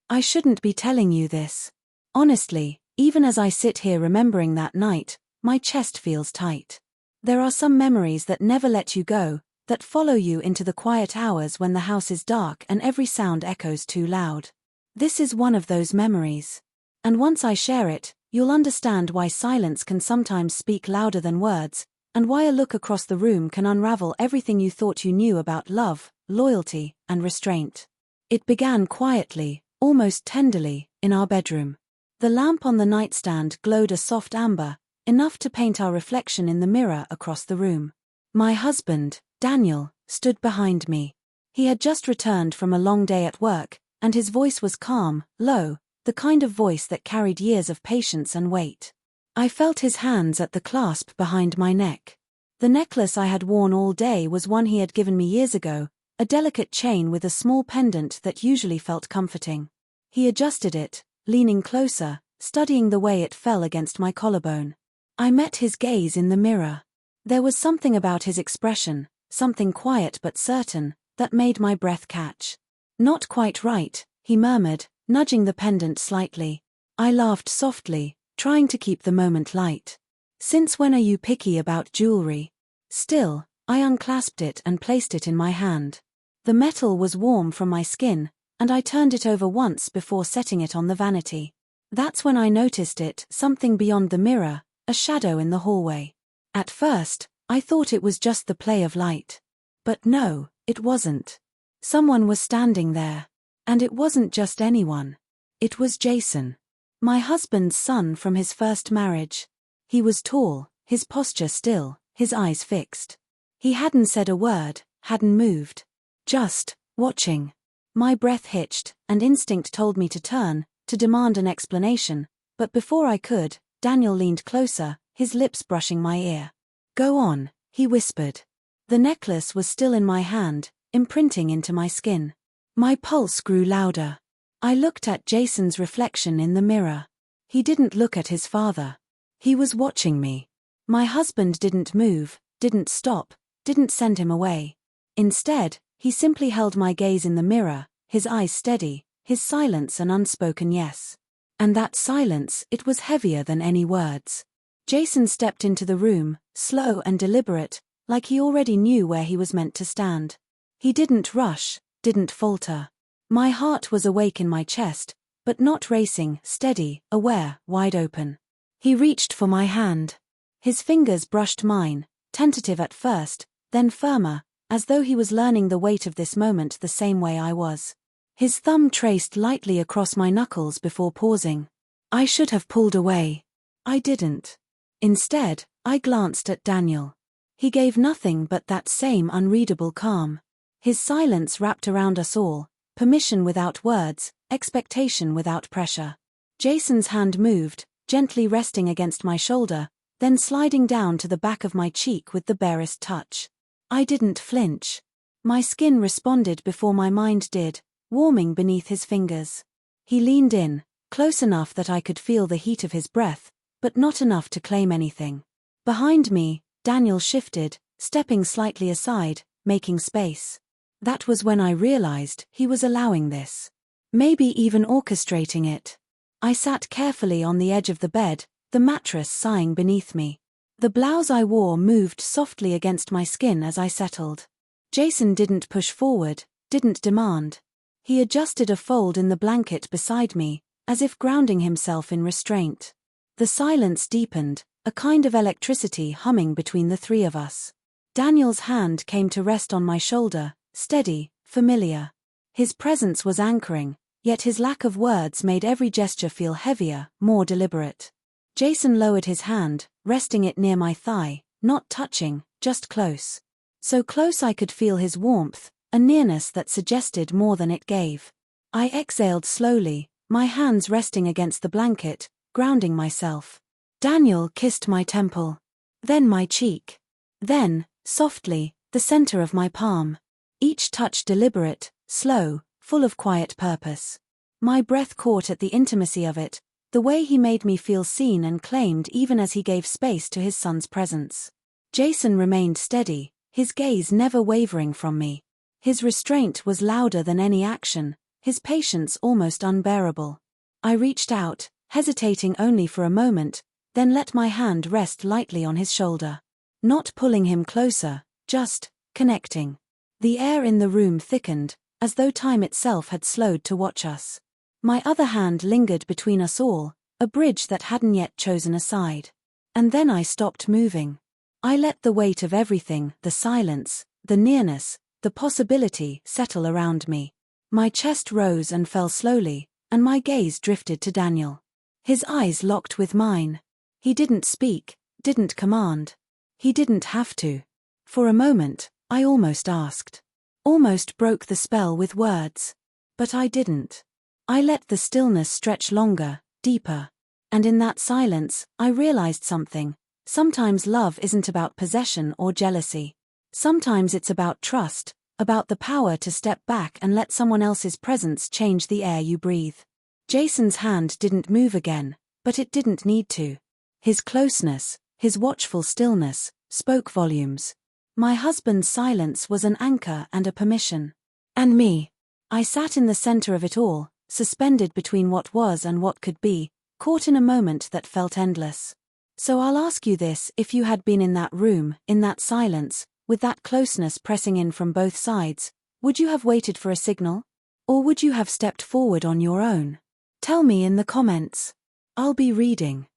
I shouldn't be telling you this. Honestly, even as I sit here remembering that night, my chest feels tight. There are some memories that never let you go, that follow you into the quiet hours when the house is dark and every sound echoes too loud. This is one of those memories. And once I share it, you'll understand why silence can sometimes speak louder than words, and why a look across the room can unravel everything you thought you knew about love, loyalty, and restraint. It began quietly, almost tenderly, in our bedroom. The lamp on the nightstand glowed a soft amber, enough to paint our reflection in the mirror across the room. My husband, Daniel, stood behind me. He had just returned from a long day at work, and his voice was calm, low, the kind of voice that carried years of patience and weight. I felt his hands at the clasp behind my neck. The necklace I had worn all day was one he had given me years ago, a delicate chain with a small pendant that usually felt comforting. He adjusted it, leaning closer, studying the way it fell against my collarbone. I met his gaze in the mirror. There was something about his expression, something quiet but certain, that made my breath catch. "Not quite right," he murmured, nudging the pendant slightly. I laughed softly, trying to keep the moment light. "Since when are you picky about jewelry?" Still, I unclasped it and placed it in my hand. The metal was warm from my skin, and I turned it over once before setting it on the vanity. That's when I noticed it, something beyond the mirror, a shadow in the hallway. At first, I thought it was just the play of light. But no, it wasn't. Someone was standing there. And it wasn't just anyone. It was Jason. My husband's son from his first marriage. He was tall, his posture still, his eyes fixed. He hadn't said a word, hadn't moved. Just watching. My breath hitched, and instinct told me to turn, to demand an explanation, but before I could, Daniel leaned closer, his lips brushing my ear. "Go on," he whispered. The necklace was still in my hand, imprinting into my skin. My pulse grew louder. I looked at Jason's reflection in the mirror. He didn't look at his father. He was watching me. My husband didn't move, didn't stop, didn't send him away. Instead, he simply held my gaze in the mirror, his eyes steady, his silence an unspoken yes. And that silence, it was heavier than any words. Jason stepped into the room, slow and deliberate, like he already knew where he was meant to stand. He didn't rush, didn't falter. My heart was awake in my chest, but not racing, steady, aware, wide open. He reached for my hand. His fingers brushed mine, tentative at first, then firmer, as though he was learning the weight of this moment the same way I was. His thumb traced lightly across my knuckles before pausing. I should have pulled away. I didn't. Instead, I glanced at Daniel. He gave nothing but that same unreadable calm. His silence wrapped around us all, permission without words, expectation without pressure. Jason's hand moved, gently resting against my shoulder, then sliding down to the back of my cheek with the barest touch. I didn't flinch. My skin responded before my mind did, warming beneath his fingers. He leaned in, close enough that I could feel the heat of his breath, but not enough to claim anything. Behind me, Daniel shifted, stepping slightly aside, making space. That was when I realized he was allowing this. Maybe even orchestrating it. I sat carefully on the edge of the bed, the mattress sighing beneath me. The blouse I wore moved softly against my skin as I settled. Jason didn't push forward, didn't demand. He adjusted a fold in the blanket beside me, as if grounding himself in restraint. The silence deepened, a kind of electricity humming between the three of us. Daniel's hand came to rest on my shoulder, steady, familiar. His presence was anchoring, yet his lack of words made every gesture feel heavier, more deliberate. Jason lowered his hand, resting it near my thigh, not touching, just close. So close I could feel his warmth, a nearness that suggested more than it gave. I exhaled slowly, my hands resting against the blanket, grounding myself. Daniel kissed my temple. Then my cheek. Then, softly, the center of my palm. Each touch deliberate, slow, full of quiet purpose. My breath caught at the intimacy of it, the way he made me feel seen and claimed even as he gave space to his son's presence. Jason remained steady, his gaze never wavering from me. His restraint was louder than any action, his patience almost unbearable. I reached out, hesitating only for a moment, then let my hand rest lightly on his shoulder. Not pulling him closer, just connecting. The air in the room thickened, as though time itself had slowed to watch us. My other hand lingered between us all, a bridge that hadn't yet chosen a side. And then I stopped moving. I let the weight of everything, the silence, the nearness, the possibility, settle around me. My chest rose and fell slowly, and my gaze drifted to Daniel. His eyes locked with mine. He didn't speak, didn't command. He didn't have to. For a moment, I almost asked. Almost broke the spell with words. But I didn't. I let the stillness stretch longer, deeper. And in that silence, I realized something. Sometimes love isn't about possession or jealousy. Sometimes it's about trust, about the power to step back and let someone else's presence change the air you breathe. Jason's hand didn't move again, but it didn't need to. His closeness, his watchful stillness, spoke volumes. My husband's silence was an anchor and a permission. And me. I sat in the center of it all, suspended between what was and what could be, caught in a moment that felt endless. So I'll ask you this: if you had been in that room, in that silence, with that closeness pressing in from both sides, would you have waited for a signal? Or would you have stepped forward on your own? Tell me in the comments. I'll be reading.